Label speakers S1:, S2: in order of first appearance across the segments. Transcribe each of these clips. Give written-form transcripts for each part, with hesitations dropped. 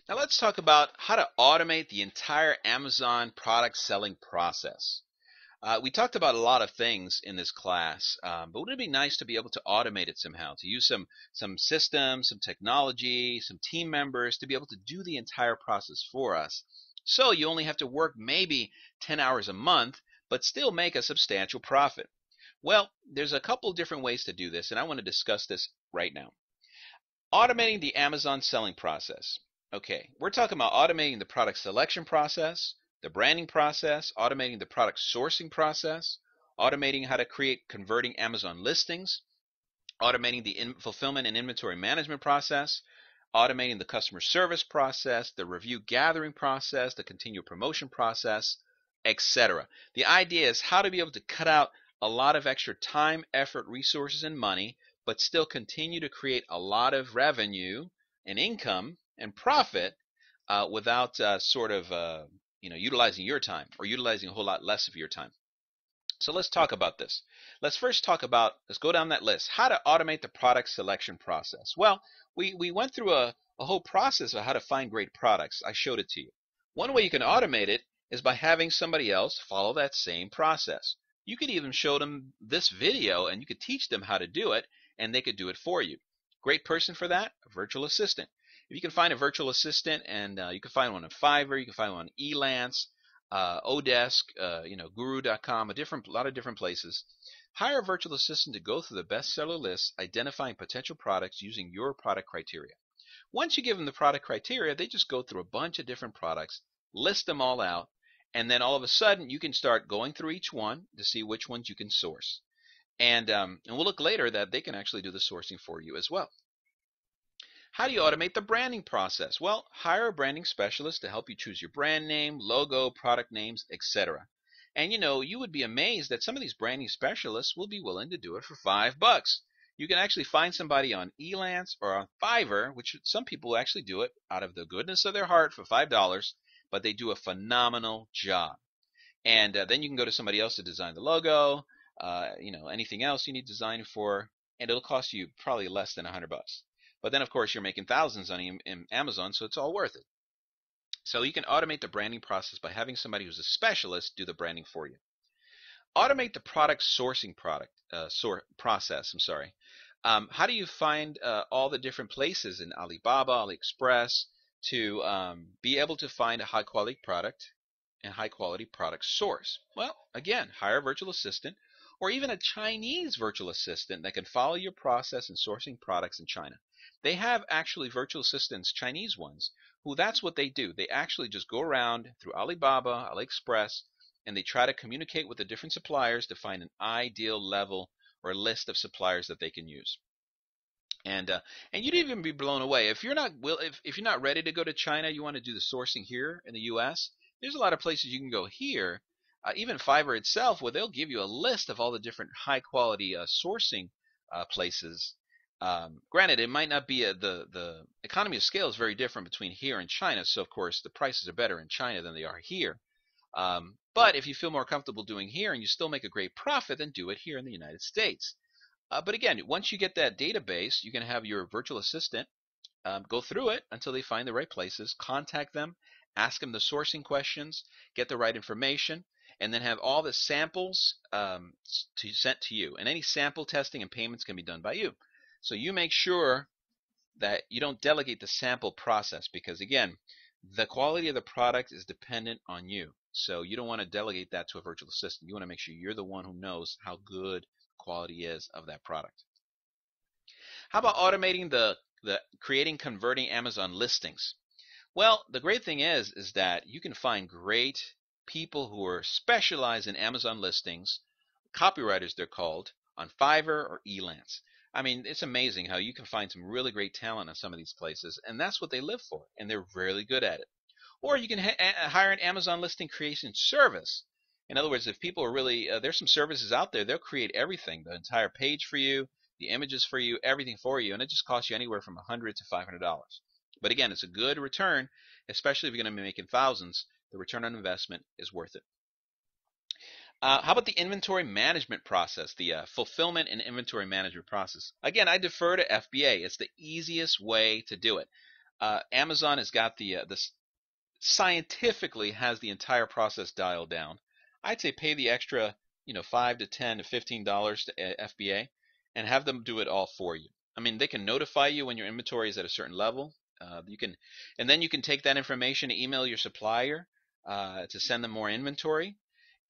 S1: Now let's talk about how to automate the entire Amazon product selling process. We talked about a lot of things in this class, but wouldn't it be nice to be able to automate it somehow, to use some systems, some technology, some team members to be able to do the entire process for us? So you only have to work maybe 10 hours a month, but still make a substantial profit. Well, there's a couple different ways to do this, and I want to discuss this right now. Automating the Amazon selling process. Okay, we're talking about automating the product selection process, the branding process, automating the product sourcing process, automating how to create converting Amazon listings, automating the fulfillment and inventory management process, automating the customer service process, the review gathering process, the continual promotion process, etc. The idea is how to be able to cut out a lot of extra time, effort, resources, and money, but still continue to create a lot of revenue and income and profit without utilizing your time or utilizing a whole lot less of your time. So let's talk about this. Let's go down that list. How to automate the product selection process. Well, we went through a whole process of how to find great products. I showed it to you. One way you can automate it is by having somebody else follow that same process. You could even show them this video and you could teach them how to do it and they could do it for you. Great person for that, a virtual assistant. If you can find a virtual assistant, and you can find one on Fiverr, you can find one on Elance, Odesk, Guru.com, a lot of different places. Hire a virtual assistant to go through the bestseller list, identifying potential products using your product criteria. Once you give them the product criteria, they just go through a bunch of different products, list them all out, and then all of a sudden you can start going through each one to see which ones you can source. And we'll look later that they can actually do the sourcing for you as well. How do you automate the branding process? Well, hire a branding specialist to help you choose your brand name, logo, product names, etc. And you would be amazed that some of these branding specialists will be willing to do it for $5. You can actually find somebody on Elance or on Fiverr, which some people actually do it out of the goodness of their heart for $5, but they do a phenomenal job. And then you can go to somebody else to design the logo, anything else you need design for, and it'll cost you probably less than $100. But then, of course, you're making thousands on Amazon, so it's all worth it. So you can automate the branding process by having somebody who's a specialist do the branding for you. Automate the product sourcing process. How do you find all the different places in Alibaba, AliExpress to be able to find a high-quality product and high-quality product source? Well, again, hire a virtual assistant or even a Chinese virtual assistant that can follow your process in sourcing products in China. They have actually virtual assistants, Chinese ones, who that's what they do. They actually just go around through Alibaba, AliExpress, and they try to communicate with the different suppliers to find an ideal level or list of suppliers that they can use. And you'd even be blown away if you're not ready to go to China. You want to do the sourcing here in the U.S. There's a lot of places you can go here. Even Fiverr itself, where they'll give you a list of all the different high quality sourcing places. Granted, it might not be the economy of scale is very different between here and China. So of course the prices are better in China than they are here. But if you feel more comfortable doing here and you still make a great profit, then do it here in the United States. But again, once you get that database, you can have your virtual assistant go through it until they find the right places, contact them, ask them the sourcing questions, get the right information, and then have all the samples sent to you. And any sample testing and payments can be done by you. So you make sure that you don't delegate the sample process because, again, the quality of the product is dependent on you. So you don't want to delegate that to a virtual assistant. You want to make sure you're the one who knows how good quality is of that product. How about automating the creating, converting Amazon listings? Well, the great thing is that you can find great people who are specialized in Amazon listings, copywriters they're called, on Fiverr or Elance. I mean, it's amazing how you can find some really great talent on some of these places, and that's what they live for, and they're really good at it. Or you can hire an Amazon listing creation service. In other words, if people are really, there's some services out there, they'll create everything, the entire page for you, the images for you, everything for you, and it just costs you anywhere from $100 to $500. But again, it's a good return, especially if you're going to be making thousands. The return on investment is worth it. How about the inventory management process, the fulfillment and inventory management process? Again, I defer to FBA. It's the easiest way to do it. Amazon has got the scientifically has the entire process dialed down. I'd say pay the extra, $5 to $10 to $15 to FBA, and have them do it all for you. I mean, they can notify you when your inventory is at a certain level. And then you can take that information to email your supplier to send them more inventory.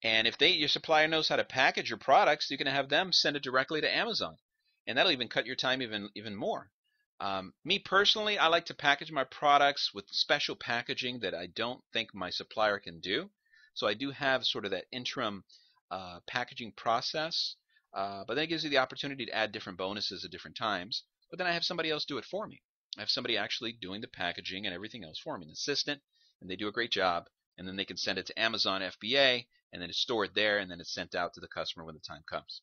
S1: And if your supplier knows how to package your products, you can have them send it directly to Amazon, and that'll even cut your time even more. Me personally, I like to package my products with special packaging that I don't think my supplier can do. So I do have sort of that interim packaging process, but then it gives you the opportunity to add different bonuses at different times. But then I have somebody else do it for me. I have somebody actually doing the packaging and everything else for me, an assistant, and they do a great job. And then they can send it to Amazon FBA, and then it's stored there, and then it's sent out to the customer when the time comes.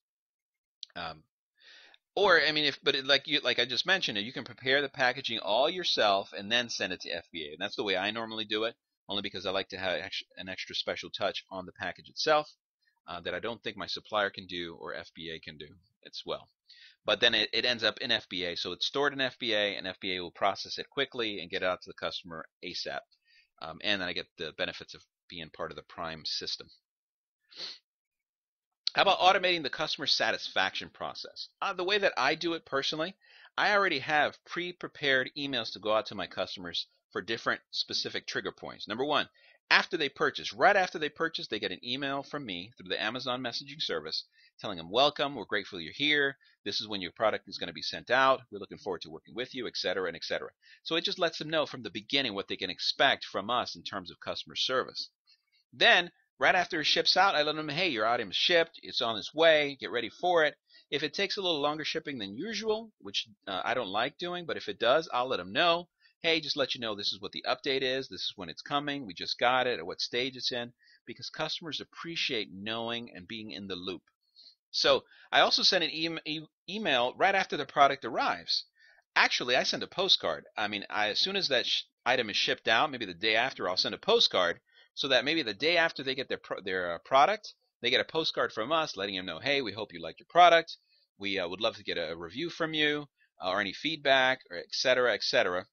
S1: Or I mean, like I just mentioned, you can prepare the packaging all yourself and then send it to FBA. And that's the way I normally do it, only because I like to have an extra special touch on the package itself that I don't think my supplier can do or FBA can do as well. But then it ends up in FBA, so it's stored in FBA, and FBA will process it quickly and get it out to the customer ASAP. And then I get the benefits of being part of the Prime system. How about automating the customer satisfaction process? The way that I do it personally, I already have pre-prepared emails to go out to my customers for different specific trigger points. Number one, right after they purchase, they get an email from me through the Amazon messaging service telling them, welcome, we're grateful you're here, this is when your product is going to be sent out, we're looking forward to working with you, etc., and etc. So it just lets them know from the beginning what they can expect from us in terms of customer service. Then, right after it ships out, I let them know, hey, your item is shipped, it's on its way, get ready for it. If it takes a little longer shipping than usual, which I don't like doing, but if it does, I'll let them know. Hey, just let you know this is what the update is, this is when it's coming, we just got it, at what stage it's in, because customers appreciate knowing and being in the loop. So I also send an email right after the product arrives. Actually, I send a postcard. I mean, as soon as that item is shipped out, maybe the day after, I'll send a postcard so that maybe the day after they get their product, they get a postcard from us letting them know, hey, we hope you liked your product. We would love to get a review from you or any feedback, or et cetera, et cetera.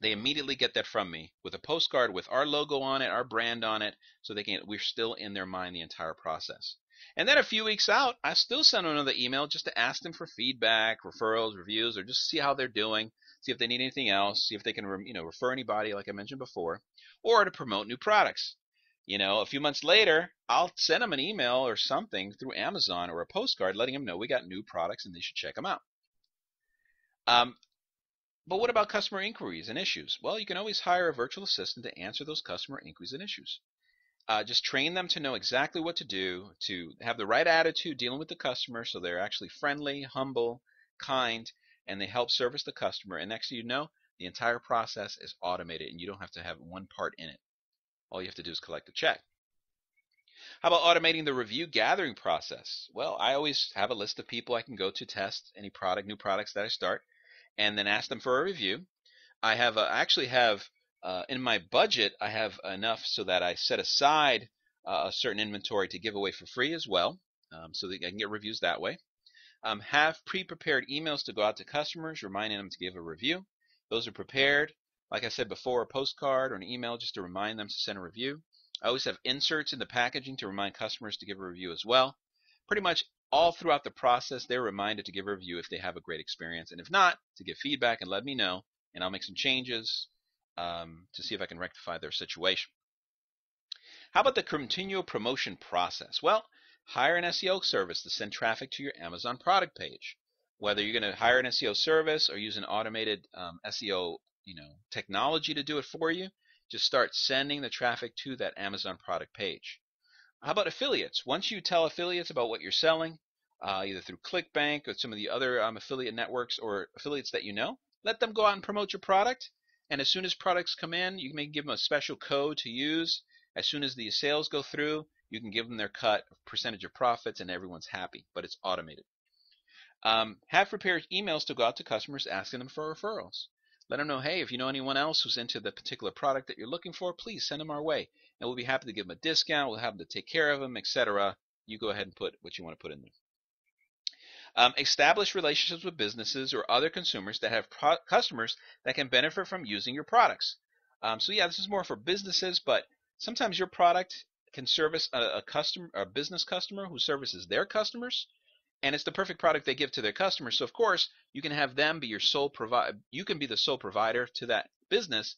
S1: They immediately get that from me with a postcard with our logo on it, our brand on it, so we're still in their mind the entire process. And then a few weeks out, I still send another email just to ask them for feedback, referrals, reviews, or just see how they're doing, see if they need anything else, see if they can refer anybody like I mentioned before, or to promote new products. A few months later, I'll send them an email or something through Amazon or a postcard letting them know we got new products and they should check them out. But what about customer inquiries and issues? Well, you can always hire a virtual assistant to answer those customer inquiries and issues. Just train them to know exactly what to do, to have the right attitude dealing with the customer so they're actually friendly, humble, kind, and they help service the customer. And next thing you know, the entire process is automated and you don't have to have one part in it. All you have to do is collect a check. How about automating the review gathering process? Well, I always have a list of people I can go to test any new products that I start, and then ask them for a review. I actually have in my budget, I have enough so that I set aside a certain inventory to give away for free as well, so that I can get reviews that way. Have pre-prepared emails to go out to customers, reminding them to give a review. Those are prepared. Like I said before, a postcard or an email just to remind them to send a review. I always have inserts in the packaging to remind customers to give a review as well. Pretty much all throughout the process, they're reminded to give a review if they have a great experience, and if not, to give feedback and let me know, and I'll make some changes to see if I can rectify their situation. How about the continual promotion process? Well, hire an SEO service to send traffic to your Amazon product page. Whether you're going to hire an SEO service or use an automated SEO technology to do it for you, just start sending the traffic to that Amazon product page. How about affiliates? Once you tell affiliates about what you're selling, either through ClickBank or some of the other affiliate networks or affiliates that let them go out and promote your product. And as soon as products come in, you may give them a special code to use. As soon as the sales go through, you can give them their cut of percentage of profits, and everyone's happy, but it's automated. Have prepared emails to go out to customers asking them for referrals. Let them know, hey, if you know anyone else who's into the particular product that you're looking for, please send them our way. And we'll be happy to give them a discount. We'll have them to take care of them, etc. You go ahead and put what you want to put in there. Establish relationships with businesses or other consumers that have customers that can benefit from using your products. So yeah, this is more for businesses, but sometimes your product can service a customer, a business customer who services their customers, and it's the perfect product they give to their customers. So of course, you can have them be your sole provide. You can be the sole provider to that business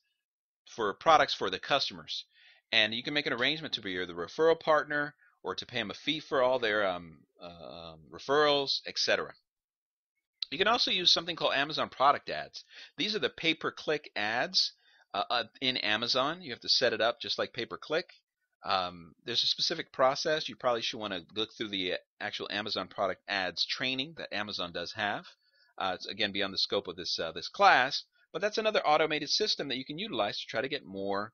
S1: for products for the customers, and you can make an arrangement to be the referral partner or to pay them a fee for all their referrals, etc. You can also use something called Amazon product ads. These are the pay-per-click ads in Amazon. You have to set it up just like pay-per-click. There's a specific process. You probably should want to look through the actual Amazon product ads training that Amazon does have. It's again beyond the scope of this class, but that's another automated system that you can utilize to try to get more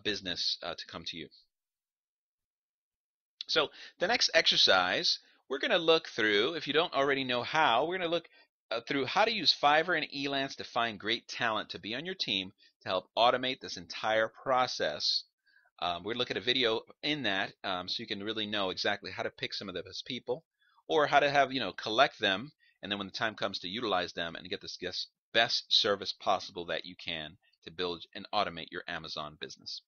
S1: business to come to you. So the next exercise, we're going to look through, if you don't already know how, we're going to look through how to use Fiverr and Elance to find great talent to be on your team to help automate this entire process. We're going to look at a video in that so you can really know exactly how to pick some of those people or how to have, collect them, and then when the time comes to utilize them and get this best service possible that you can to build and automate your Amazon business.